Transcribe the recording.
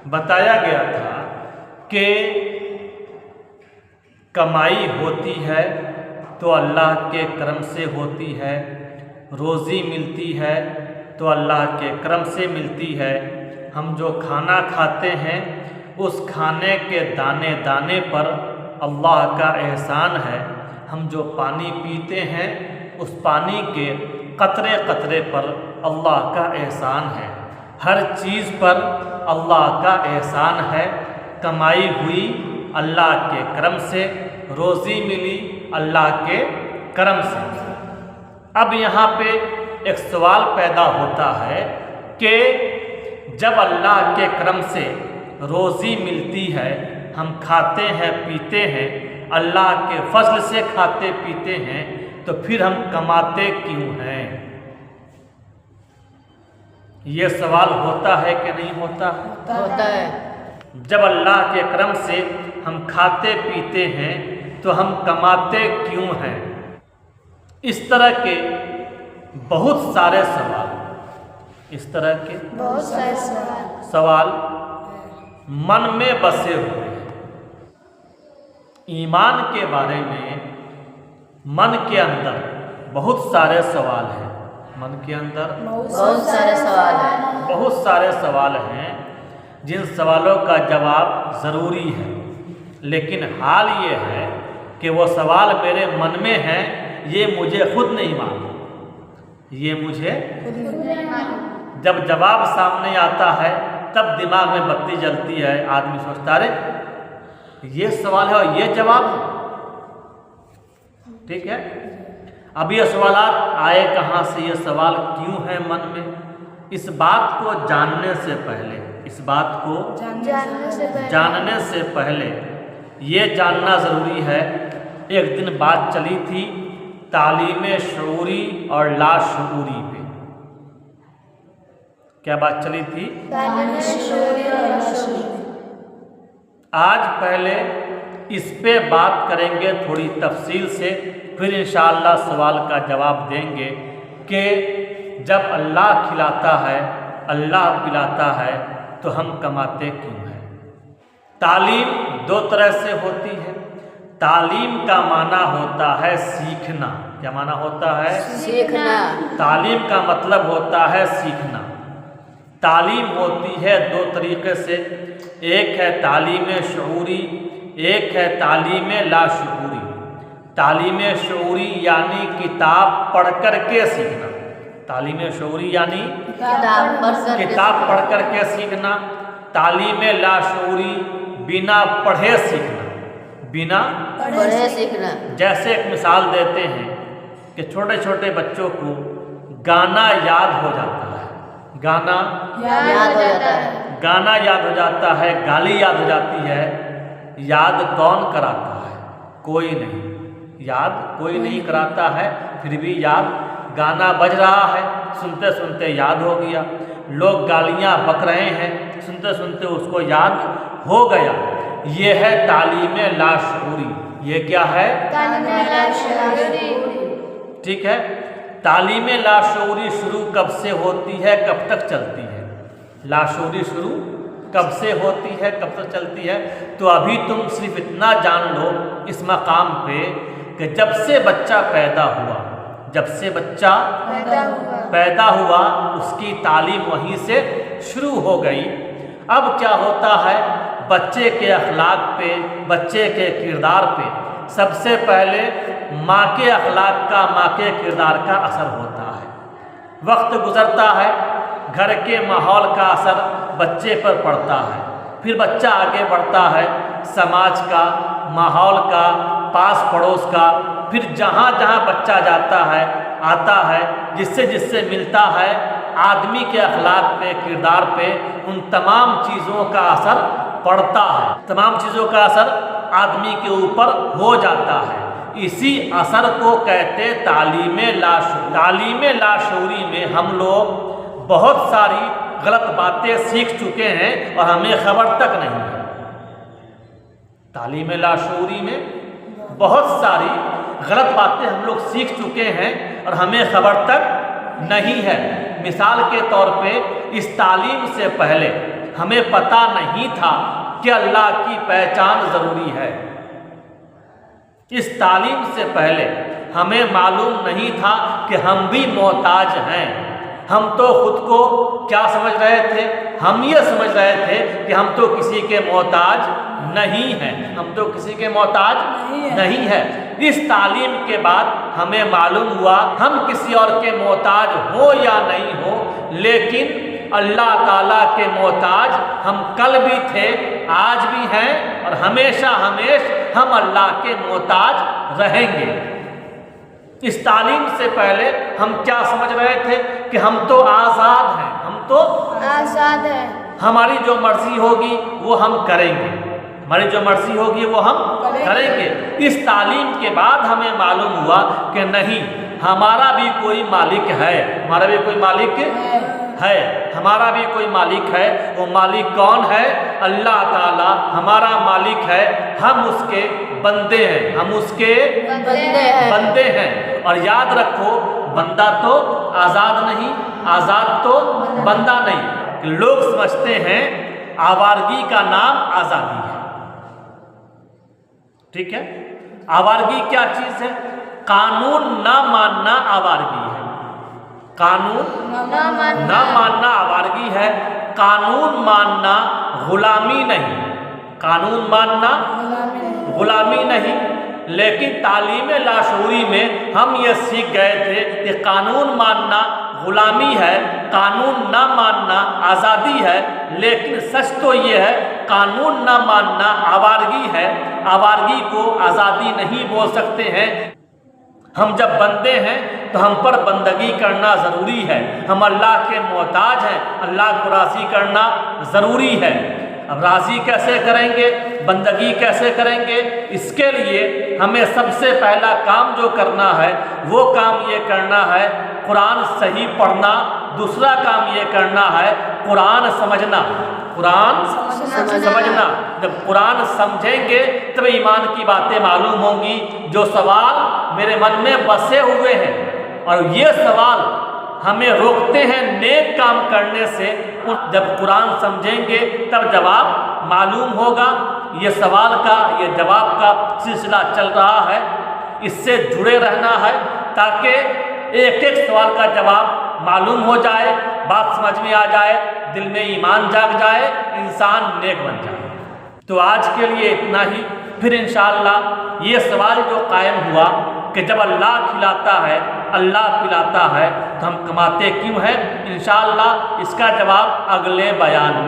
बताया गया था कि कमाई होती है तो अल्लाह के करम से होती है, रोज़ी मिलती है तो अल्लाह के करम से मिलती है। हम जो खाना खाते हैं उस खाने के दाने दाने पर अल्लाह का एहसान है। हम जो पानी पीते हैं उस पानी के कतरे कतरे पर अल्लाह का एहसान है। हर चीज़ पर अल्लाह का एहसान है। कमाई हुई अल्लाह के करम से, रोज़ी मिली अल्लाह के करम से। अब यहाँ पे एक सवाल पैदा होता है कि जब अल्लाह के करम से रोज़ी मिलती है, हम खाते हैं पीते हैं, अल्लाह के फजल से खाते पीते हैं, तो फिर हम कमाते क्यों हैं? ये सवाल होता है कि नहीं होता? होता है। जब अल्लाह के करम से हम खाते पीते हैं तो हम कमाते क्यों हैं? इस तरह के बहुत सारे सवाल, इस तरह के बहुत सारे सवाल मन में बसे हुए हैं। ईमान के बारे में मन के अंदर बहुत सारे सवाल हैं। मन के अंदर बहुत सारे सवाल हैं। बहुत सारे सवाल हैं जिन सवालों का जवाब ज़रूरी है, लेकिन हाल ये है कि वो सवाल मेरे मन में हैं, ये मुझे खुद नहीं मालूम। ये मुझे जब जवाब सामने आता है तब दिमाग में बत्ती जलती है। आदमी सोचता अरे ये सवाल है और ये जवाब है। ठीक है, अब ये सवालात आए कहाँ से, ये सवाल क्यों है मन में? इस बात को जानने से पहले, इस बात को जानने से पहले ये जानना ज़रूरी है। एक दिन बात चली थी तालीम शऊरी और लाशऊरी पे। क्या बात चली थी? आज पहले इस पे बात करेंगे थोड़ी तफसील से, फिर इंशाअल्लाह सवाल का जवाब देंगे कि जब अल्लाह खिलाता है, अल्लाह पिलाता है, तो हम कमाते क्यों हैं? तालीम दो तरह से होती है। तालीम का माना होता है सीखना। क्या माना होता है? सीखना। तालीम का मतलब होता है सीखना। तालीम होती है दो तरीके से, एक है तालीम शऊरी, एक है तालीम लाशऊरी। तालीम शऊरी यानी किताब पढ़ कर के सीखना। तालीम शऊरी यानी किताब पढ़ कर के सीखना। तालीम लाशऊरी बिना पढ़े सीखना, बिना पढ़े सीखना। जैसे एक मिसाल देते हैं कि छोटे छोटे बच्चों को गाना याद हो जाता है, गाना याद हो जाता है, गाना याद हो जाता है, गाली याद हो जाती है। याद कौन कराता है? कोई नहीं। याद कोई नहीं कराता है, फिर भी याद, गाना बज रहा है, सुनते सुनते याद हो गया। लोग गालियाँ बक रहे हैं, सुनते सुनते उसको याद हो गया। ये है तालीम लाशऊरी। ये क्या है? ठीक है, तालीम लाशऊरी शुरू कब से होती है, कब तक चलती है? लाशऊरी शुरू कब से होती है, कब तक चलती है? तो अभी तुम सिर्फ इतना जान लो इस मकाम पे कि जब से बच्चा पैदा हुआ, जब से बच्चा पैदा हुआ उसकी तालीम वहीं से शुरू हो गई। अब क्या होता है, बच्चे के अखलाक पे, बच्चे के किरदार पे सबसे पहले माँ के अखलाक का, माँ के किरदार का असर होता है। वक्त गुजरता है, घर के माहौल का असर बच्चे पर पड़ता है। फिर बच्चा आगे बढ़ता है, समाज का, माहौल का, पास पड़ोस का, फिर जहाँ जहाँ बच्चा जाता है, आता है, जिससे जिससे मिलता है, आदमी के अखलाक पे, किरदार पे, उन तमाम चीज़ों का असर पड़ता है। तमाम चीज़ों का असर आदमी के ऊपर हो जाता है। इसी असर को कहते तालीम लाशऊरी। तालीम लाशऊरी में हम लोग बहुत सारी गलत बातें सीख चुके हैं और हमें खबर तक नहीं है। तालीम लाशऊरी में बहुत सारी गलत बातें हम लोग सीख चुके हैं और हमें खबर तक नहीं है। मिसाल के तौर पे इस तालीम से पहले हमें पता नहीं था कि अल्लाह की पहचान ज़रूरी है। इस तालीम से पहले हमें मालूम नहीं था कि हम भी मोहताज हैं। हम तो खुद को क्या समझ रहे थे? हम ये समझ रहे थे कि हम तो किसी के मोहताज नहीं हैं, हम तो किसी के मोहताज नहीं है। इस तालीम के बाद हमें मालूम हुआ हम किसी और के मोहताज हो या नहीं हो, लेकिन अल्लाह ताला के मोहताज हम कल भी थे, आज भी हैं और हमेशा हम अल्लाह के मोहताज रहेंगे। इस तालीम से पहले हम क्या समझ रहे थे कि हम तो आज़ाद हैं, हम तो आजाद है, हमारी जो मर्जी होगी वो हम करेंगे, हमारी जो मर्जी होगी वो हम करेंगे। इस तालीम के बाद हमें मालूम हुआ कि नहीं, हमारा भी कोई मालिक है, हमारा भी कोई मालिक है, हमारा भी कोई मालिक है। वो मालिक कौन है? अल्लाह ताला हमारा मालिक है, हम उसके बंदे हैं, हम उसके बंदे हैं। और याद रखो, बंदा तो आज़ाद नहीं, आज़ाद तो बंदा नहीं। लोग समझते हैं आवारगी का नाम आज़ादी है, ठीक है। आवारगी क्या चीज़ है? कानून ना मानना आवारगी है, कानून ना मानना आवारगी है। कानून मानना गुलामी नहीं, कानून मानना गुलामी नहीं। लेकिन तालीम लाशऊरी में हम ये सीख गए थे कि कानून मानना गुलामी है, कानून ना मानना आज़ादी है। लेकिन सच तो ये है, कानून ना मानना आवारगी है। आवारगी को आज़ादी नहीं बोल सकते हैं। हम जब बंदे हैं तो हम पर बंदगी करना ज़रूरी है। हम अल्लाह के मोहताज हैं, अल्लाह को राज़ी करना ज़रूरी है। अब राज़ी कैसे करेंगे, बंदगी कैसे करेंगे? इसके लिए हमें सबसे पहला काम जो करना है वो काम ये करना है कुरान सही पढ़ना। दूसरा काम ये करना है कुरान समझना, कुरान समझना। जब कुरान समझेंगे तब ईमान की बातें मालूम होंगी। जो सवाल मेरे मन में बसे हुए हैं और ये सवाल हमें रोकते हैं नेक काम करने से, जब कुरान समझेंगे तब जवाब मालूम होगा। ये सवाल का, ये जवाब का सिलसिला चल रहा है, इससे जुड़े रहना है ताकि एक एक सवाल का जवाब मालूम हो जाए, बात समझ में आ जाए, दिल में ईमान जाग जाए, इंसान नेक बन जाए। तो आज के लिए इतना ही। फिर इंशाअल्लाह ये सवाल जो कायम हुआ कि जब अल्लाह खिलाता है, अल्लाह पिलाता है, तो हम कमाते क्यों हैं, इंशाअल्लाह इसका जवाब अगले बयान में।